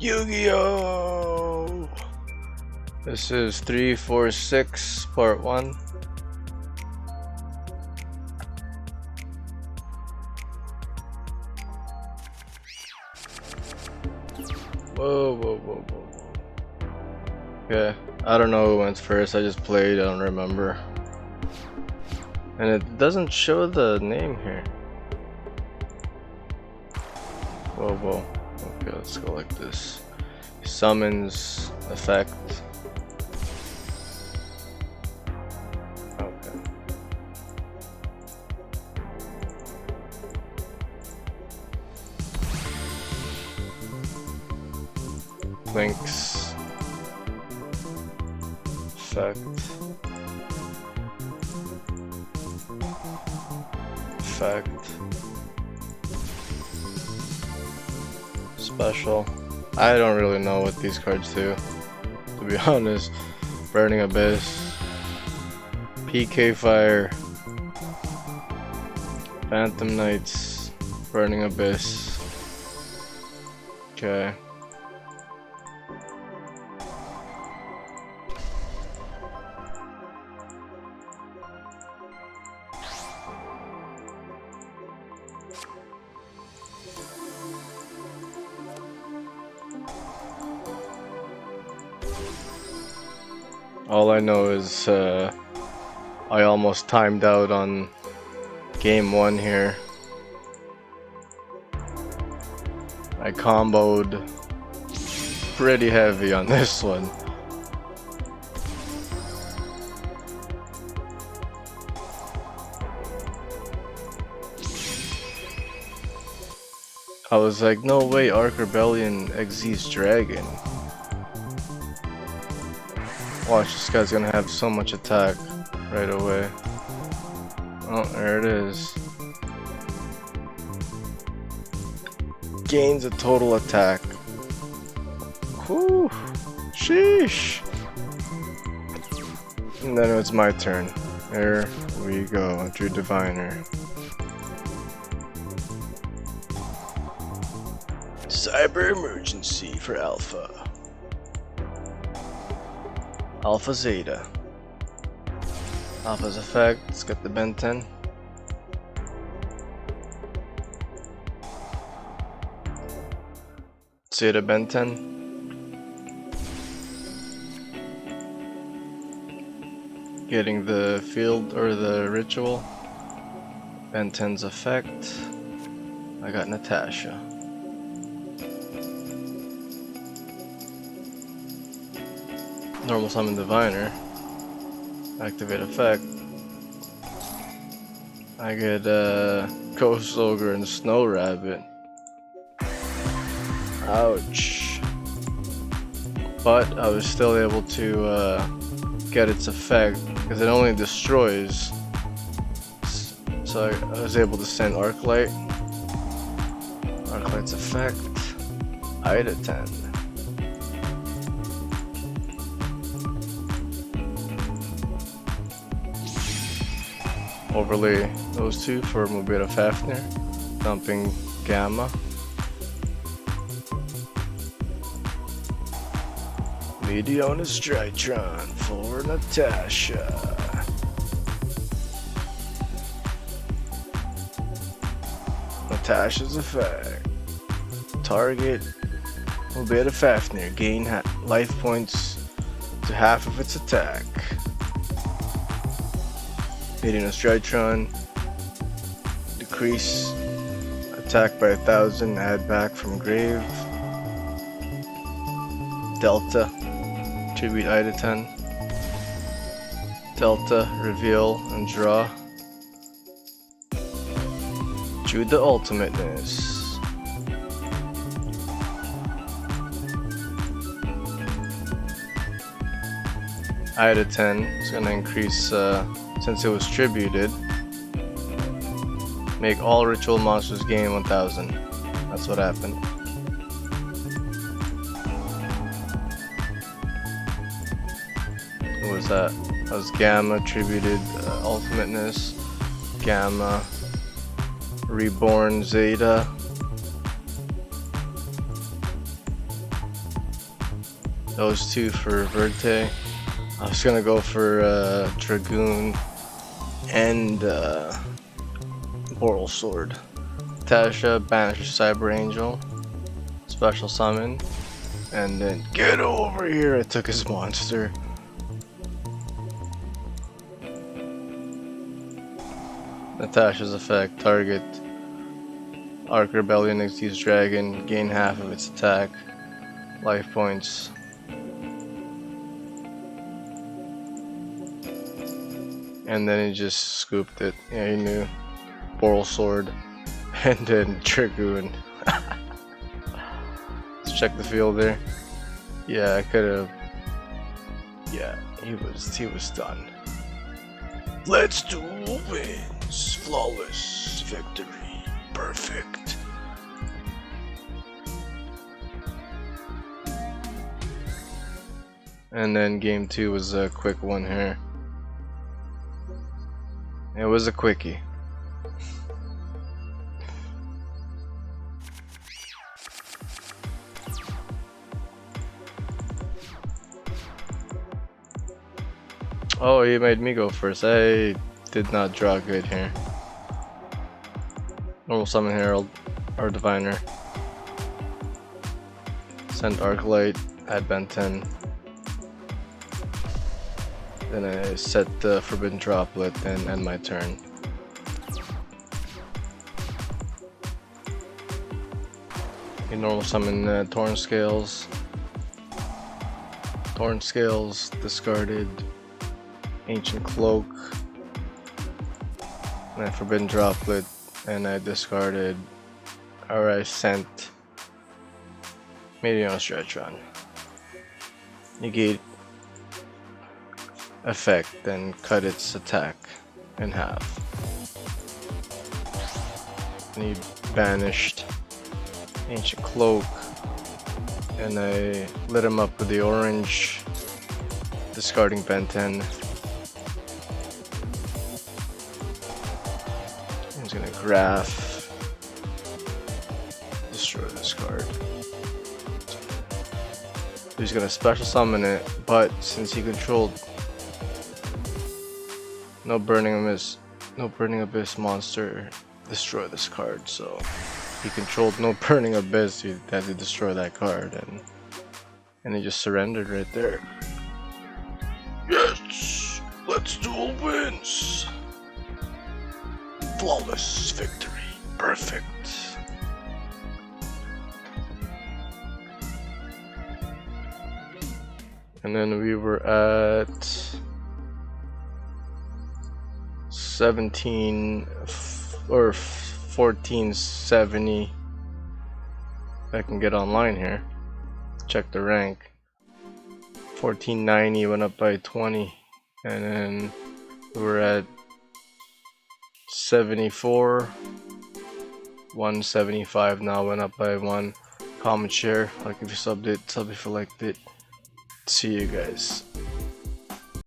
Yugioh! This is 346 part 1. Whoa. Okay, I don't know who went first, I just played, I don't remember. And it doesn't show the name here. Whoa. Okay, let's go like this. Summons effect. Okay. Links. Effect. Special. I don't really know what these cards do, to be honest. Burning Abyss, PK Fire, Phantom Knights, Burning Abyss. Okay. All I know is I almost timed out on game 1 here. I comboed pretty heavy on this one. I was like, no way, Arc Rebellion exceeds Dragon. Watch, this guy's gonna have so much attack right away. Oh, there it is. Gains a total attack. Whew. Sheesh. And then it's my turn. There we go. Drew Diviner. Cyber Emergency for Alpha. Alpha Zeta. Alpha's effect, let's get the Ben 10. Zeta Ben 10. Getting the field or the ritual. Ben 10's effect. I got Natasha. Normal summon Diviner. Activate effect. I get Ghost Ogre and Snow Rabbit. Ouch. But I was still able to get its effect because it only destroys. So I was able to send Arclight. Arclight's effect. Ida 10. Overlay those two for Mobita Fafnir, dumping Gamma. Medionis DRYTRON for Natasha. Natasha's effect. Target Mobita Fafnir, gain life points to half of its attack. Medionis DRYTRON, decrease attack by 1,000, add back from grave. Delta, tribute Ida 10. Delta, reveal and draw. Drew the ultimateness. Ida 10 is gonna increase since it was tributed, make all ritual monsters gain 1,000. That's what happened. What was that? That was Gamma, tributed ultimateness. Gamma, Reborn Zeta, those two for Verte. I was gonna go for Dragoon and Boral Sword. Tasha banishes Cyber Angel, special summon, and then get over here! I took his monster. Natasha's effect, target Arc Rebellion XD's Dragon, gain half of its attack, life points. And then he just scooped it. Yeah, he knew. Boral Sword, and then Dragoon. Let's check the field there. Yeah, I could have. Yeah, he was done. Let's do wins. Flawless victory. Perfect. And then game 2 was a quick one here. It was a quickie. Oh, he made me go first. I did not draw good here. Normal Summon Herald or Diviner. Send Arclight, add Ben 10. Then I set the Forbidden Droplet and end my turn. You normal summon Torn Scales. Torn Scales, discarded. Ancient Cloak. And I Forbidden Droplet, and I discarded, or I sent Meteor's DRYTRON. Negate effect, then cut its attack in half. And he banished Ancient Cloak, and I lit him up with the orange, discarding Ben 10. He's gonna graph, destroy this card. He's gonna special summon it, but since he controlled no Burning Abyss monster, destroy this card. So he controlled no Burning Abyss, he had to destroy that card, and he just surrendered right there. Yes, let's duel wins. Flawless victory. Perfect. And then we were at 17 or 1470. I can get online here. Check the rank. 1490 went up by 20, and then we were at 74. 175 now, went up by 1. Comment, share, like if you subbed it, sub if you liked it. See you guys.